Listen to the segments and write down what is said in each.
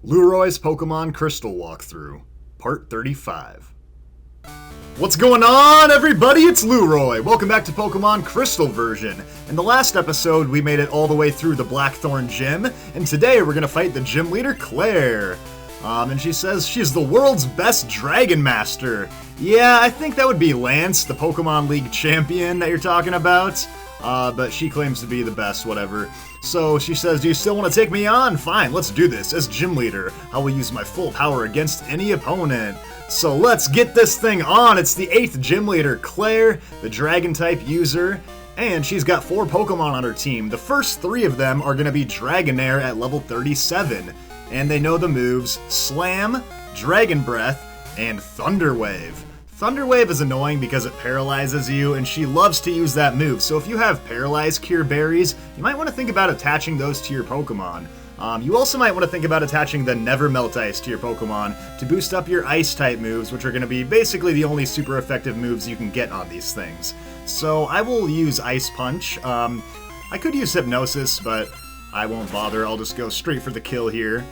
Lueroi's Pokemon Crystal Walkthrough, Part 35. What's going on, everybody? It's Lueroi. Welcome back to Pokemon Crystal version. In the last episode, we made it all the way through the Blackthorn Gym, and today we're gonna fight the Gym Leader Clair. And she says she's the world's best Dragon Master. Yeah, I think that would be Lance, the Pokemon League champion that you're talking about. But she claims to be the best, whatever. So she says, do you still want to take me on? Fine, let's do this. As gym leader, I will use my full power against any opponent. So let's get this thing on. It's the 8th gym leader, Claire, the dragon type user. And she's got 4 Pokemon on her team. The first 3 of them are going to be Dragonair at level 37. And they know the moves Slam, Dragon Breath, and Thunder Wave. Thunder Wave is annoying because it paralyzes you, and she loves to use that move. So if you have Paralyze Cure berries, you might want to think about attaching those to your Pokemon. You also might want to think about attaching the Never Melt Ice to your Pokemon to boost up your Ice-type moves, which are going to be basically the only super effective moves you can get on these things. So I will use Ice Punch. I could use Hypnosis, but I won't bother. I'll just go straight for the kill here.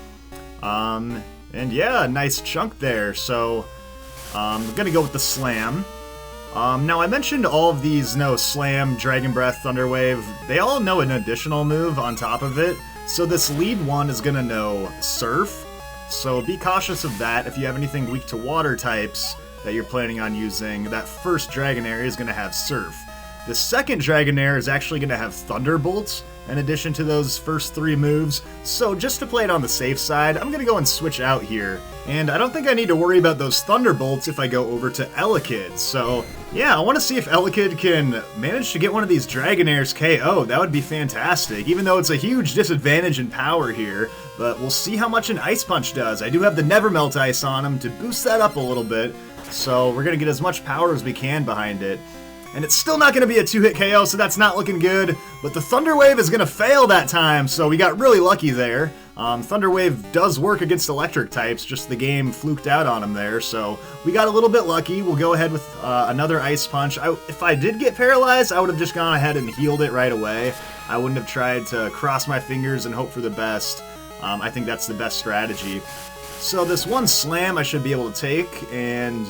And yeah, nice chunk there. So I'm gonna go with the Slam. Now I mentioned all of these know Slam, Dragon Breath, Thunder Wave. They all know an additional move on top of it. So this lead one is gonna know Surf. So be cautious of that. If you have anything weak to water types that you're planning on using, that first Dragonair is gonna have Surf. The second Dragonair is actually gonna have Thunderbolt in addition to those first 3 moves, so just to play it on the safe side, I'm gonna go and switch out here. And I don't think I need to worry about those Thunderbolts if I go over to Elekid, so yeah, I want to see if Elekid can manage to get one of these Dragonairs KO. That would be fantastic, even though it's a huge disadvantage in power here, but we'll see how much an Ice Punch does. I do have the Never Melt Ice on him to boost that up a little bit, so we're gonna get as much power as we can behind it. And it's still not going to be a 2-hit KO, so that's not looking good. But the Thunder Wave is going to fail that time, so we got really lucky there. Thunder Wave does work against electric types, just the game fluked out on him there, so we got a little bit lucky. We'll go ahead with another Ice Punch. If I did get paralyzed, I would have just gone ahead and healed it right away. I wouldn't have tried to cross my fingers and hope for the best. I think that's the best strategy. So this one Slam I should be able to take, and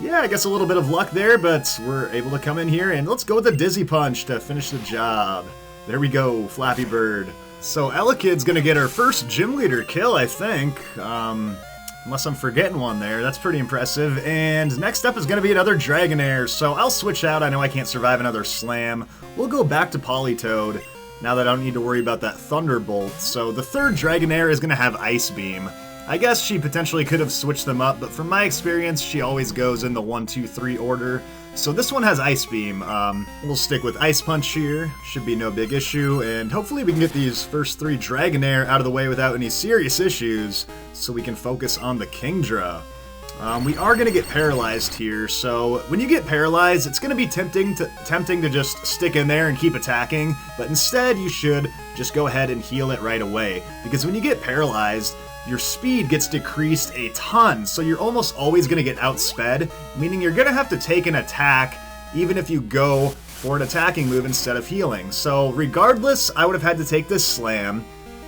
yeah, I guess a little bit of luck there, but we're able to come in here, and let's go with a Dizzy Punch to finish the job. There we go, Flappy Bird. So Elekid's gonna get her first gym leader kill, I think. Unless I'm forgetting one there. That's pretty impressive. And next up is gonna be another Dragonair, so I'll switch out. I know I can't survive another Slam. We'll go back to Politoed, now that I don't need to worry about that Thunderbolt. So the third Dragonair is gonna have Ice Beam. I guess she potentially could have switched them up, but from my experience, she always goes in the 1, 2, 3 order. So this one has Ice Beam. We'll stick with Ice Punch here. Should be no big issue, and hopefully we can get these first 3 Dragonair out of the way without any serious issues, so we can focus on the Kingdra. We are going to get paralyzed here, so when you get paralyzed, it's going to be tempting to just stick in there and keep attacking, but instead you should just go ahead and heal it right away, because when you get paralyzed, your speed gets decreased a ton, so you're almost always going to get outsped, meaning you're going to have to take an attack even if you go for an attacking move instead of healing. So regardless, I would have had to take this Slam,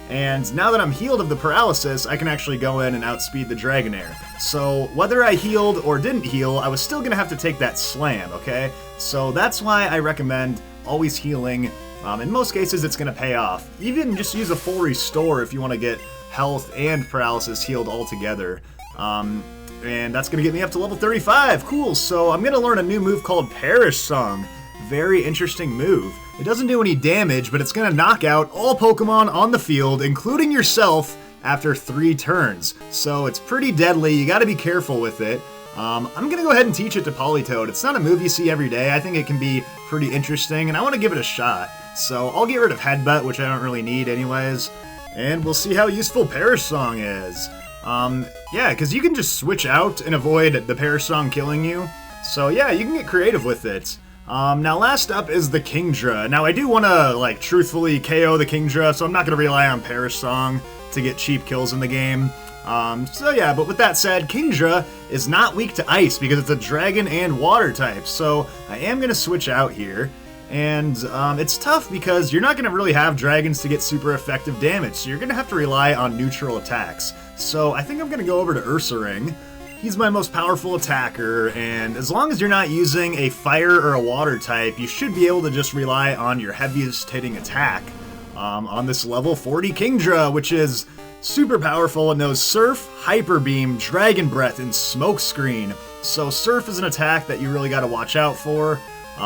and now that I'm healed of the paralysis, I can actually go in and outspeed the Dragonair. So whether I healed or didn't heal, I was still going to have to take that Slam, okay? So that's why I recommend always healing. In most cases, it's going to pay off. Even just use a full restore if you want to get health and paralysis healed all together. And that's going to get me up to level 35. Cool, so I'm going to learn a new move called Perish Song. Very interesting move. It doesn't do any damage, but it's going to knock out all Pokemon on the field, including yourself, after 3 turns. So it's pretty deadly. You got to be careful with it. I'm going to go ahead and teach it to Politoed. It's not a move you see every day. I think it can be pretty interesting, and I want to give it a shot. So I'll get rid of Headbutt, which I don't really need anyways. And we'll see how useful Perish Song is. Yeah, because you can just switch out and avoid the Perish Song killing you. So yeah, you can get creative with it. Now last up is the Kingdra. Now I do want to, like, truthfully KO the Kingdra, so I'm not going to rely on Perish Song to get cheap kills in the game. So yeah, but with that said, Kingdra is not weak to ice because it's a dragon and water type. So I am going to switch out here. And it's tough because you're not going to really have dragons to get super effective damage, so you're going to have to rely on neutral attacks. So I think I'm going to go over to Ursaring. He's my most powerful attacker, and as long as you're not using a fire or a water type, you should be able to just rely on your heaviest hitting attack. On this level 40 Kingdra, which is super powerful. It knows Surf, Hyper Beam, Dragon Breath, and Smoke Screen. So Surf is an attack that you really got to watch out for.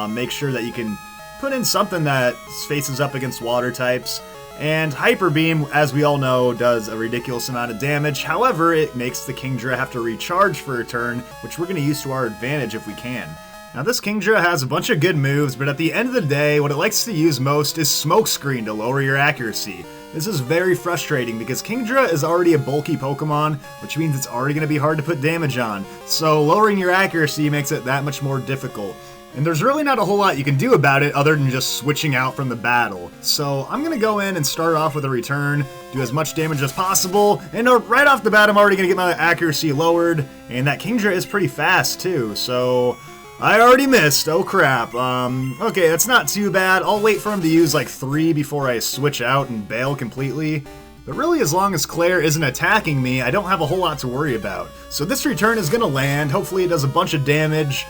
Make sure that you can put in something that faces up against water types. And Hyper Beam, as we all know, does a ridiculous amount of damage. However, it makes the Kingdra have to recharge for a turn, which we're going to use to our advantage if we can. Now this Kingdra has a bunch of good moves, but at the end of the day, what it likes to use most is Smoke Screen to lower your accuracy. This is very frustrating because Kingdra is already a bulky Pokemon, which means it's already going to be hard to put damage on. So lowering your accuracy makes it that much more difficult. And there's really not a whole lot you can do about it other than just switching out from the battle. So I'm going to go in and start off with a return, do as much damage as possible, and right off the bat I'm already going to get my accuracy lowered, and that Kingdra is pretty fast too, so I already missed, oh crap. Okay, that's not too bad. I'll wait for him to use like 3 before I switch out and bail completely. But really, as long as Clair isn't attacking me, I don't have a whole lot to worry about. So this return is going to land. Hopefully it does a bunch of damage.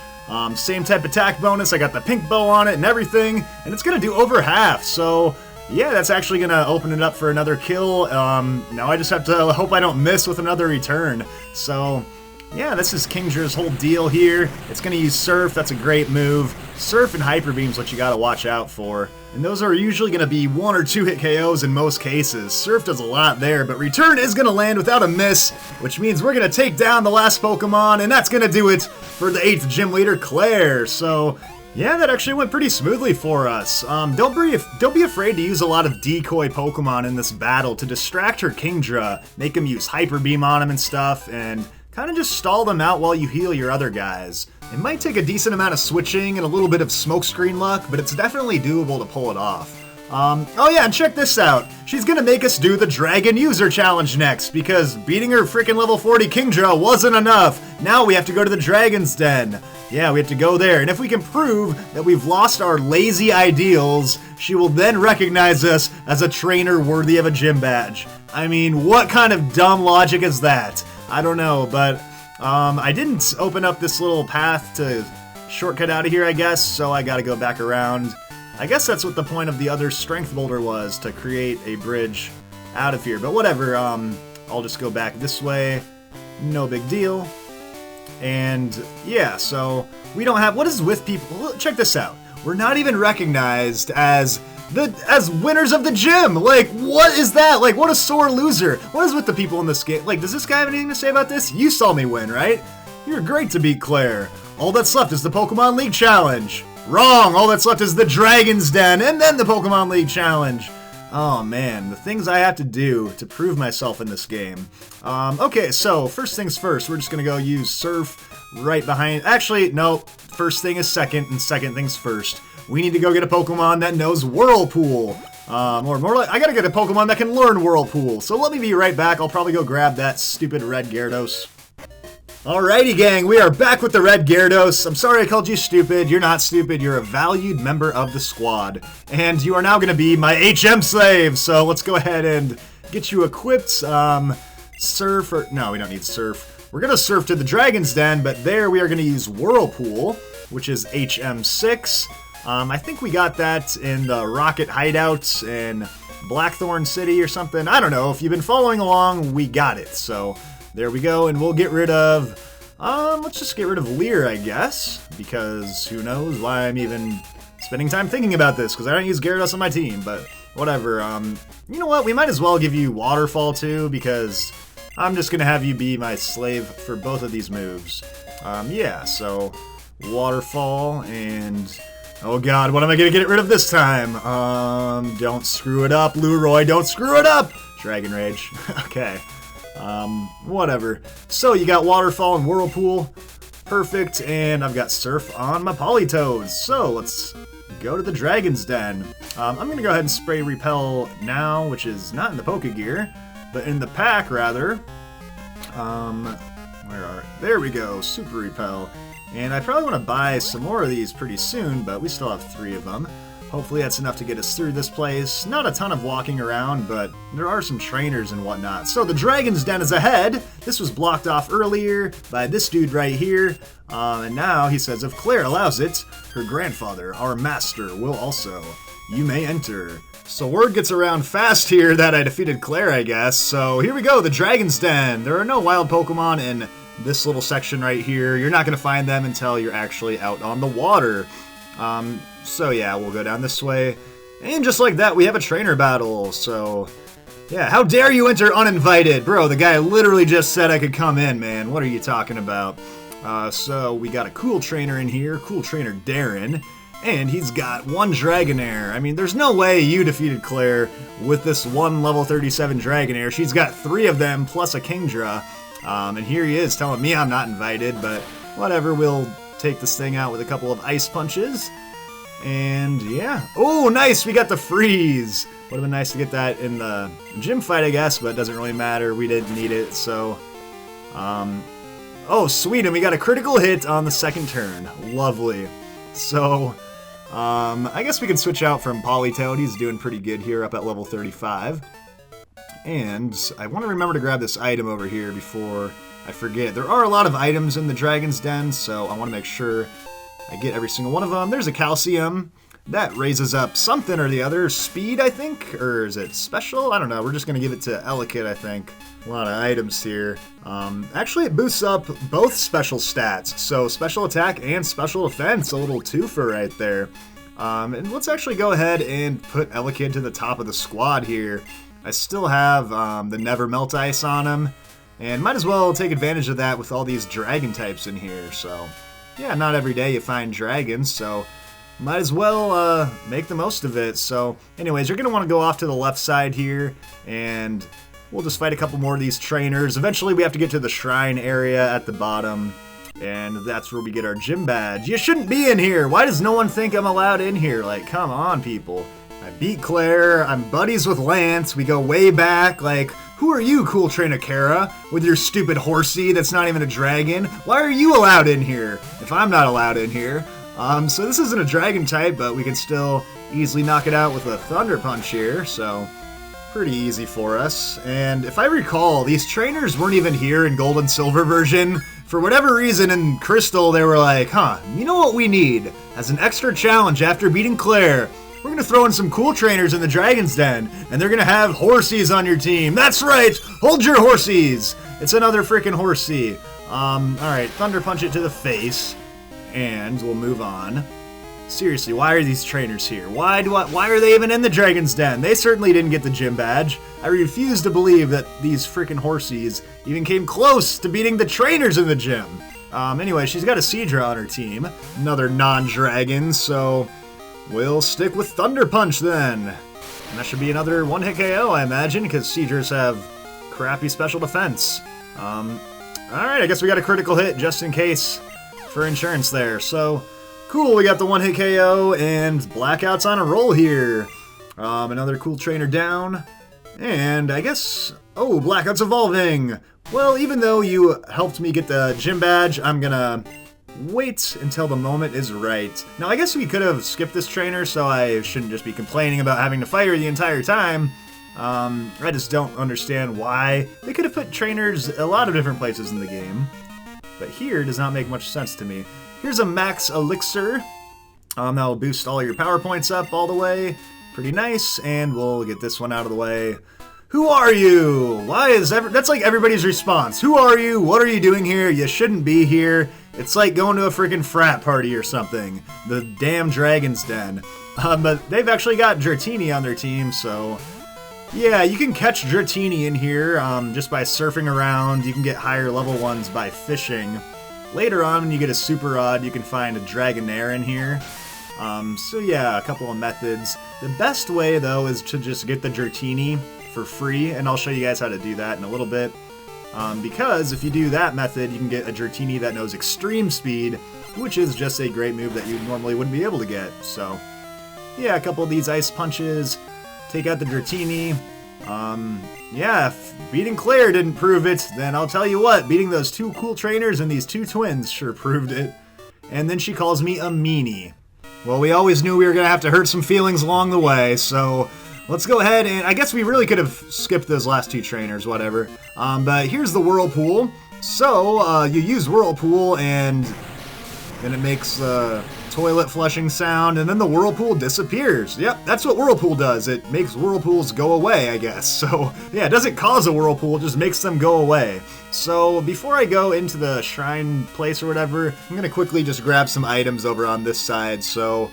Same type attack bonus. I got the pink bow on it and everything. And it's going to do over half. So yeah, that's actually going to open it up for another kill. Now I just have to hope I don't miss with another return. So yeah, this is Kingdra's whole deal here. It's going to use Surf. That's a great move. Surf and Hyper Beam is what you got to watch out for. And those are usually going to be 1 or 2 hit KOs in most cases. Surf does a lot there, but Return is going to land without a miss, which means we're going to take down the last Pokemon, and that's going to do it for the 8th Gym Leader, Clair. So yeah, that actually went pretty smoothly for us. Don't be afraid to use a lot of decoy Pokemon in this battle to distract her Kingdra, make him use Hyper Beam on him and stuff, and kind of just stall them out while you heal your other guys. It might take a decent amount of switching and a little bit of smokescreen luck, but it's definitely doable to pull it off. Oh yeah, and check this out. She's gonna make us do the Dragon User Challenge next, because beating her freaking level 40 Kingdra wasn't enough. Now we have to go to the Dragon's Den. Yeah, we have to go there, and if we can prove that we've lost our lazy ideals, she will then recognize us as a trainer worthy of a gym badge. I mean, what kind of dumb logic is that? I don't know, but I didn't open up this little path to shortcut out of here, I guess, so I gotta go back around. I guess that's what the point of the other strength boulder was, to create a bridge out of here, but whatever. I'll just go back this way, no big deal. And yeah, so we don't have, what is with people, check this out. We're not even recognized as winners of the gym. Like, what is that? Like, what a sore loser. What is with the people in this game? Like, does this guy have anything to say about this? You saw me win, right? You're great to beat Clair. All that's left is the Pokemon League Challenge. Wrong! All that's left is the Dragon's Den, and then the Pokemon League Challenge. Oh man, the things I have to do to prove myself in this game. Okay, so first things first, we're just gonna go use Surf right behind. Actually, no, first thing is second, and second things first. We need to go get a Pokemon that knows Whirlpool. Or more like, I gotta get a Pokemon that can learn Whirlpool. So let me be right back. I'll probably go grab that stupid red Gyarados. Alrighty, gang, we are back with the red Gyarados. I'm sorry I called you stupid. You're not stupid. You're a valued member of the squad. And you are now gonna be my HM slave. So let's go ahead and get you equipped. Surf, or no, we don't need Surf. We're gonna surf to the Dragon's Den, but there we are gonna use Whirlpool, which is HM6. I think we got that in the Rocket Hideouts in Blackthorn City or something. I don't know. If you've been following along, we got it. So there we go, and we'll get rid of, let's just get rid of Leer, I guess, because who knows why I'm even spending time thinking about this, because I don't use Gyarados on my team, but whatever. You know what? We might as well give you Waterfall too, because I'm just gonna have you be my slave for both of these moves. Yeah, so Waterfall and oh god, what am I gonna get rid of this time? Don't screw it up, Lueroi, don't screw it up! Dragon Rage. Okay. Whatever. So you got Waterfall and Whirlpool. Perfect, and I've got Surf on my Politoads. So let's go to the Dragon's Den. I'm gonna go ahead and spray Repel now, which is not in the Pokegear, but in the pack rather. There we go, Super Repel. And I probably want to buy some more of these pretty soon, but we still have 3 of them. Hopefully that's enough to get us through this place. Not a ton of walking around, but there are some trainers and whatnot. So the Dragon's Den is ahead. This was blocked off earlier by this dude right here. And now he says if Claire allows it, her grandfather, our master, will also. You may enter. So word gets around fast here that I defeated Claire, I guess. So here we go, the Dragon's Den. There are no wild Pokemon in this little section right here. You're not going to find them until you're actually out on the water. So yeah, we'll go down this way. And just like that, we have a trainer battle. So yeah, how dare you enter uninvited? Bro, the guy literally just said I could come in, man. What are you talking about? So we got a cool trainer in here, cool trainer Darren. And he's got one Dragonair. I mean, there's no way you defeated Claire with this one level 37 Dragonair. She's got 3 of them plus a Kingdra. And here he is telling me I'm not invited, but whatever, we'll take this thing out with a couple of ice punches. And yeah. Oh, nice! We got the freeze! Would have been nice to get that in the gym fight, I guess, but it doesn't really matter. We didn't need it, so... Oh, sweet, and we got a critical hit on the second turn. Lovely. So, I guess we can switch out from Polytoad. He's doing pretty good here up at level 35. And I want to remember to grab this item over here before I forget. There are a lot of items in the Dragon's Den, so I want to make sure I get every single one of them. There's a calcium. That raises up something or the other. Speed, I think? Or is it special? I don't know. We're just going to give it to Elekid, I think. A lot of items here. Actually, it boosts up both special stats. So special attack and special defense. A little twofer right there. And let's actually go ahead and put Elekid to the top of the squad here. I still have the Never Melt Ice on him. And might as well take advantage of that with all these dragon types in here. So yeah, not every day you find dragons, so might as well make the most of it. So anyways, you're going to want to go off to the left side here, and we'll just fight a couple more of these trainers. Eventually we have to get to the shrine area at the bottom, and that's where we get our gym badge. You shouldn't be in here! Why does no one think I'm allowed in here? Like, come on, people. I beat Claire, I'm buddies with Lance, we go way back, like... Who are you, cool trainer Kara, with your stupid horsey that's not even a dragon? Why are you allowed in here, if I'm not allowed in here? So this isn't a dragon type, but we can still easily knock it out with a Thunder Punch here, so pretty easy for us. And if I recall, these trainers weren't even here in Gold and Silver version. For whatever reason in Crystal, they were like, huh, you know what we need? As an extra challenge after beating Claire, we're going to throw in some cool trainers in the Dragon's Den, and they're going to have horsies on your team. That's right! Hold your horsies! It's another freaking horsey. Alright, Thunder Punch it to the face, and we'll move on. Seriously, why are these trainers here? Why are they even in the Dragon's Den? They certainly didn't get the gym badge. I refuse to believe that these freaking horsies even came close to beating the trainers in the gym. Anyway, she's got a Seadra on her team. Another non-dragon, so... we'll stick with Thunder Punch then. And that should be another one-hit KO, I imagine, because Seadras have crappy special defense. Alright, I guess we got a critical hit just in case for insurance there. So, cool, we got the one-hit KO, and Blackout's on a roll here. Another cool trainer down. And I guess... oh, Blackout's evolving! Well, even though you helped me get the gym badge, I'm gonna... wait until the moment is right. Now, I guess we could have skipped this trainer, so I shouldn't just be complaining about having to fight her the entire time. I just don't understand why. They could have put trainers a lot of different places in the game. But here does not make much sense to me. Here's a Max Elixir. That'll boost all your power points up all the way. Pretty nice, and we'll get this one out of the way. Who are you? Why is that's like everybody's response. Who are you? What are you doing here? You shouldn't be here. It's like going to a freaking frat party or something. The damn Dragon's Den. But they've actually got Dratini on their team, so... yeah, you can catch Dratini in here just by surfing around. You can get higher level ones by fishing. Later on, when you get a Super Odd, you can find a Dragonair in here. So yeah, a couple of methods. The best way, though, is to just get the Dratini for free, and I'll show you guys how to do that in a little bit. Because if you do that method, you can get a Dratini that knows Extreme Speed, which is just a great move that you normally wouldn't be able to get. So, yeah, a couple of these Ice Punches, take out the Dratini. Yeah, if beating Claire didn't prove it, then I'll tell you what, beating those two cool trainers and these two twins sure proved it. And then she calls me a meanie. Well, we always knew we were going to have to hurt some feelings along the way, so let's go ahead and... I guess we really could have skipped those last 2 trainers, whatever. But here's the Whirlpool. So, you use Whirlpool, and then it makes the toilet flushing sound, and then the Whirlpool disappears. Yep, that's what Whirlpool does. It makes Whirlpools go away, I guess. So, yeah, it doesn't cause a Whirlpool, it just makes them go away. So, before I go into the shrine place or whatever, I'm going to quickly just grab some items over on this side. So,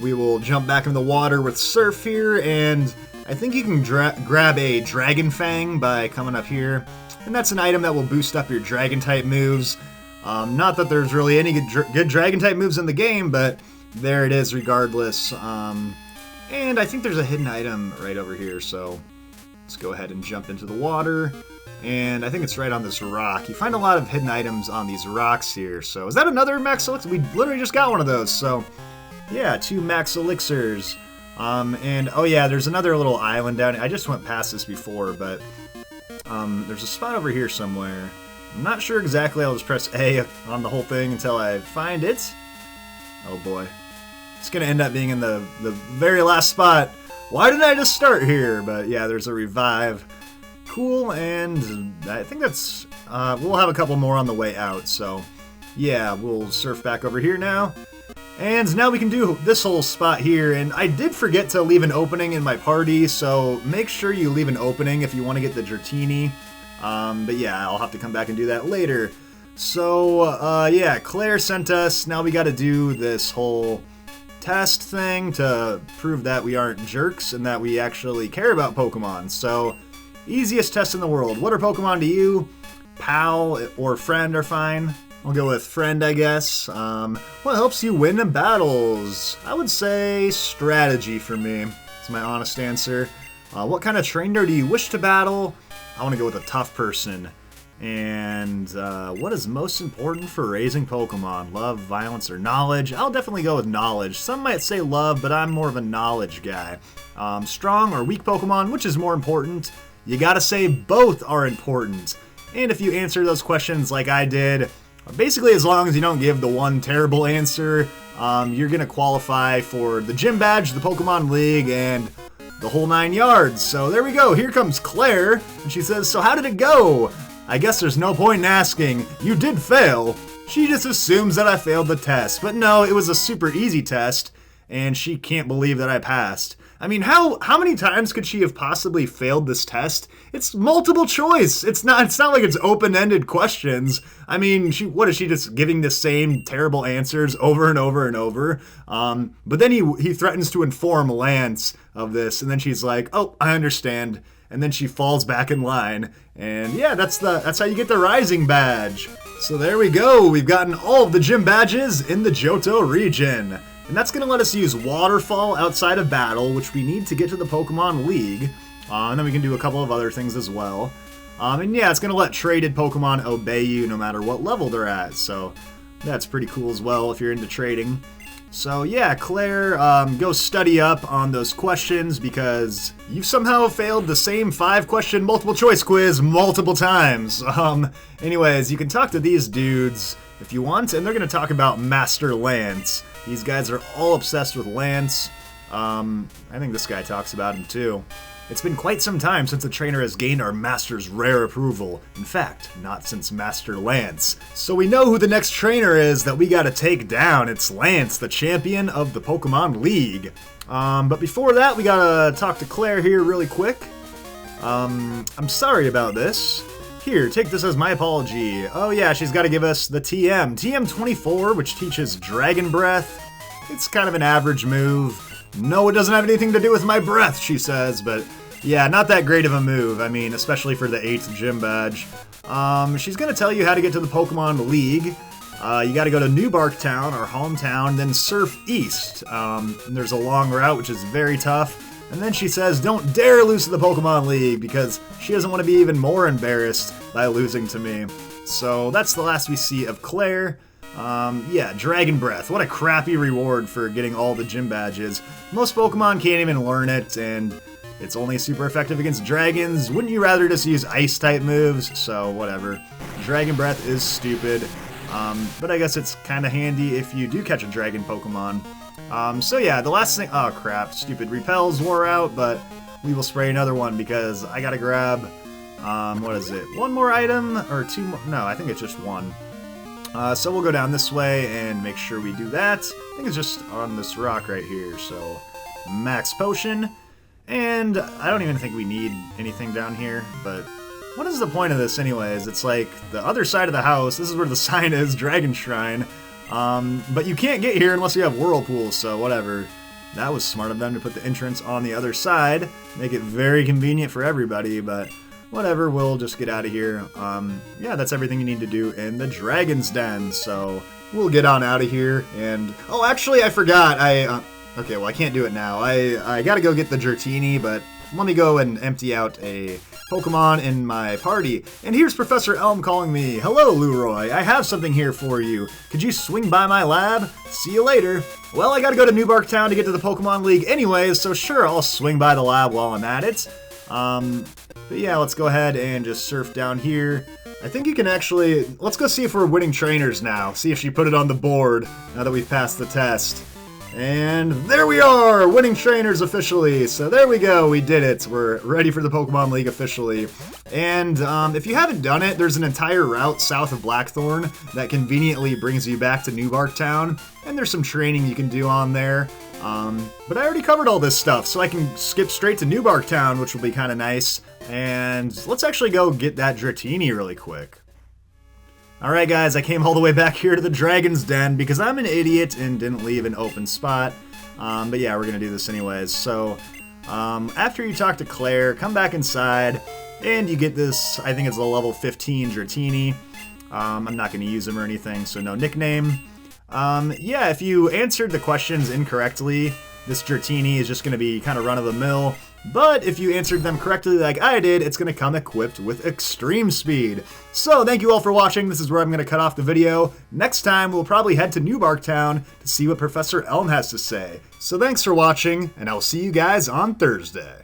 we will jump back in the water with Surf here, and I think you can grab a Dragon Fang by coming up here. And that's an item that will boost up your Dragon-type moves. Not that there's really any good Dragon-type moves in the game, but there it is regardless. And I think there's a hidden item right over here, so let's go ahead and jump into the water. And I think it's right on this rock. You find a lot of hidden items on these rocks here. So is that another Max Elixir? We literally just got one of those, so yeah, 2 Max Elixirs. And oh yeah, there's another little island down here. I just went past this before, but there's a spot over here somewhere. I'm not sure exactly. I'll just press A on the whole thing until I find it. Oh boy. It's going to end up being in the very last spot. Why did I just start here? But yeah, there's a revive. Cool, and I think that's... we'll have a couple more on the way out, so yeah, we'll surf back over here now. And now we can do this whole spot here, and I did forget to leave an opening in my party, so make sure you leave an opening if you want to get the Dratini. But yeah, I'll have to come back and do that later. So, yeah, Claire sent us. Now we gotta do this whole test thing to prove that we aren't jerks and that we actually care about Pokemon. So, easiest test in the world. What are Pokemon to you? Pal or friend are fine. I'll go with friend, I guess. What helps you win in battles? I would say strategy for me. That's my honest answer. What kind of trainer do you wish to battle? I want to go with a tough person. And what is most important for raising Pokemon? Love, violence, or knowledge? I'll definitely go with knowledge. Some might say love, but I'm more of a knowledge guy. Strong or weak Pokemon, which is more important? You gotta say both are important. And if you answer those questions like I did, basically as long as you don't give the one terrible answer, you're gonna qualify for the gym badge, the Pokemon League, and the whole 9 yards. So there we go. Here comes Claire, and she says, so how did it go? I guess there's no point in asking. You did fail. She just assumes that I failed the test. But no, it was a super easy test, and she can't believe that I passed. I mean, how many times could she have possibly failed this test? It's multiple choice. It's not like it's open-ended questions. I mean, what is she just giving the same terrible answers over and over and over? But then he threatens to inform Lance of this, and then she's like, "Oh, I understand." And then she falls back in line. And yeah, that's how you get the Rising badge. So there we go. We've gotten all of the gym badges in the Johto region. And that's going to let us use Waterfall outside of battle, which we need to get to the Pokemon League. And then we can do a couple of other things as well. And yeah, it's going to let traded Pokemon obey you no matter what level they're at. So that's pretty cool as well if you're into trading. So yeah, Claire, go study up on those questions because you've somehow failed the same 5-question multiple choice quiz multiple times. Anyways, you can talk to these dudes if you want, and they're going to talk about Master Lance. These guys are all obsessed with Lance. I think this guy talks about him too. It's been quite some time since a trainer has gained our Master's rare approval. In fact, not since Master Lance. So we know who the next trainer is that we gotta take down. It's Lance, the champion of the Pokemon League. But before that, we gotta talk to Claire here really quick. I'm sorry about this. Here, take this as my apology. Oh yeah, she's gotta give us the TM. TM24, which teaches Dragon Breath. It's kind of an average move. No, it doesn't have anything to do with my breath, she says, but yeah, not that great of a move. I mean, especially for the 8th gym badge. She's gonna tell you how to get to the Pokemon League. You gotta go to New Bark Town, our hometown, then surf east. And there's a long route, which is very tough. And then she says, don't dare lose to the Pokemon League, because she doesn't want to be even more embarrassed by losing to me. So that's the last we see of Claire. Yeah, Dragon Breath. What a crappy reward for getting all the gym badges. Most Pokemon can't even learn it, and it's only super effective against dragons. Wouldn't you rather just use Ice-type moves? So, whatever. Dragon Breath is stupid. But I guess it's kind of handy if you do catch a dragon Pokemon. So yeah, the last thing, oh crap, stupid repels wore out, but we will spray another one because I gotta grab, what is it, one more item, or two more, no, I think it's just one. So we'll go down this way and make sure we do that. I think it's just on this rock right here, so max potion. And I don't even think we need anything down here, but what is the point of this anyways? It's like the other side of the house, this is where the sign is, Dragon Shrine. But you can't get here unless you have whirlpools, so whatever. That was smart of them to put the entrance on the other side, make it very convenient for everybody, but whatever, we'll just get out of here. Yeah, that's everything you need to do in the Dragon's Den, so we'll get on out of here, and... Oh, actually, I forgot, okay, well, I can't do it now. I gotta go get the Dratini, but let me go and empty out a Pokemon in my party. And here's Professor Elm calling me. Hello, Lueroi. I have something here for you. Could you swing by my lab? See you later. Well, I gotta go to New Bark Town to get to the Pokemon League anyways, so sure, I'll swing by the lab while I'm at it. But yeah, let's go ahead and just surf down here. I think you can actually... Let's go see if we're winning trainers now. See if she put it on the board now that we've passed the test. And there we are! Winning trainers officially! So there we go, we did it. We're ready for the Pokemon League officially. And if you haven't done it, there's an entire route south of Blackthorn that conveniently brings you back to New Bark Town. And there's some training you can do on there. But I already covered all this stuff, so I can skip straight to New Bark Town, which will be kind of nice. And let's actually go get that Dratini really quick. Alright guys, I came all the way back here to the Dragon's Den because I'm an idiot and didn't leave an open spot. But yeah, we're gonna do this anyways. So, after you talk to Claire, come back inside, and you get this, I think it's a level 15 Dratini. I'm not gonna use him or anything, so no nickname. Yeah, if you answered the questions incorrectly, this Dratini is just gonna be kind of run-of-the-mill. But if you answered them correctly like I did, it's going to come equipped with extreme speed. So thank you all for watching. This is where I'm going to cut off the video. Next time, we'll probably head to New Bark Town to see what Professor Elm has to say. So thanks for watching, and I'll see you guys on Thursday.